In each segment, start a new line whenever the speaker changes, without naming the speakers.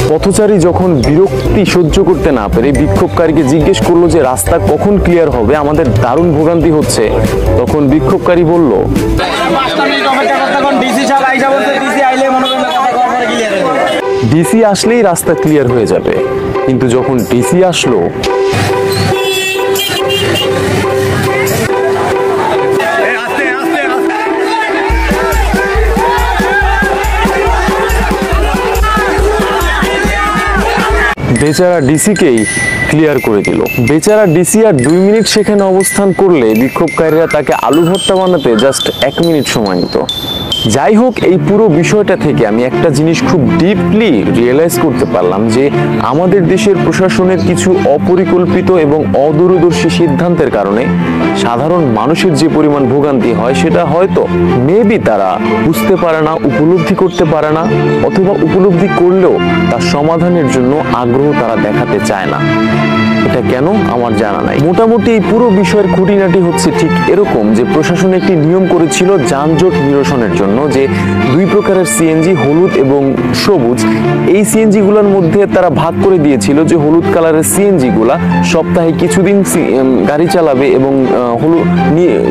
পথচারী যখন বিরক্তি সহ্য করতে না পেরে বিক্ষোভকারীকে জিজ্ঞেস করলো যে রাস্তা কখন ক্লিয়ার হবে, আমাদের দারুণ ভোগান্তি হচ্ছে, তখন বিক্ষোভকারী বলল, ডিসি আসলেই রাস্তা ক্লিয়ার হয়ে যাবে। কিন্তু যখন ডিসি আসলো, বেচারা ডিসিকেই ক্লিয়ার করে দিল। বেচারা ডিসি আর 2 মিনিট সেখানে অবস্থান করলে বিক্ষোভকারীরা তাকে আলু ভর্তা বানাতে জাস্ট 1 মিনিট সময় নিত। যাই হোক, এই পুরো বিষয়টা থেকে আমি একটা জিনিস খুব ডিপলি রিয়েলাইজ করতে পারলাম যে আমাদের দেশের প্রশাসনের কিছু অপরিকল্পিত এবং অদূরদর্শী সিদ্ধান্তের কারণে সাধারণ মানুষের যে পরিমাণ ভোগান্তি হয় সেটা হয়তো মেবি তারা বুঝতে পারে না, উপলব্ধি করতে পারে না, অথবা উপলব্ধি করলেও তার সমাধানের জন্য আগ্রহ তারা দেখাতে চায় না। এটা কেন আমার জানা নাই। মোটামুটি এই পুরো বিষয়ের খুঁটিনাটি হচ্ছে ঠিক এরকম যে প্রশাসন একটি নিয়ম করেছিল যানজট নিরসনের জন্য, যে 2 প্রকারের সিএনজি, হলুদ এবং সবুজ। এই সিএনজি গুলোর মধ্যে তারা ভাগ করে দিয়েছিল যে হলুদ কালারের সিএনজি গুলা সপ্তাহে কিছুদিন গাড়ি চালাবে এবং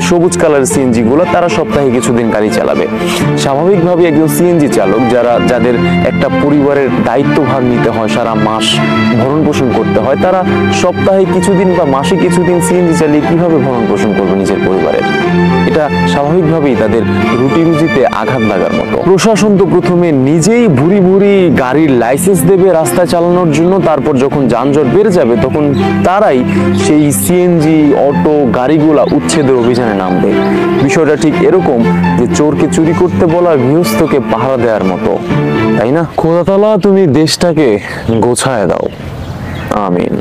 সবুজ কালারের সিএনজি গুলা তারা সপ্তাহে কিছুদিন গাড়ি চালাবে। স্বাভাবিকভাবে একজন সিএনজি চালক যাদের একটা পরিবারের দায়িত্বভার নিতে হয়, সারা মাস ভরণ পোষণ করতে হয়, তারা সপ্তাহে কিছুদিন বা মাসে কিছুদিন সিএনজি চালিয়ে কিভাবে ভরণ পোষণ করবে নিজের পরিবারের? এটা স্বাভাবিকভাবেই তাদের রুটি রুজিতে আঘাত লাগার মতো। প্রশাসন তো প্রথমে নিজেই ভুরি ভুরি গাড়ির লাইসেন্স দেবে রাস্তায় চালানোর জন্য, তারপর যখন যানজট বেড়ে যাবে তখন তারাই সেই সিএনজি, অটো, গাড়িগুলা উচ্ছেদের অভিযানে নামবে। বিষয়টা ঠিক এরকম যে চোরকে চুরি করতে বলা গৃহস্থকে পাহারা দেওয়ার মতো, তাই না? খোদা তাআলা তুমি দেশটাকে গোছায় দাও, আমিন।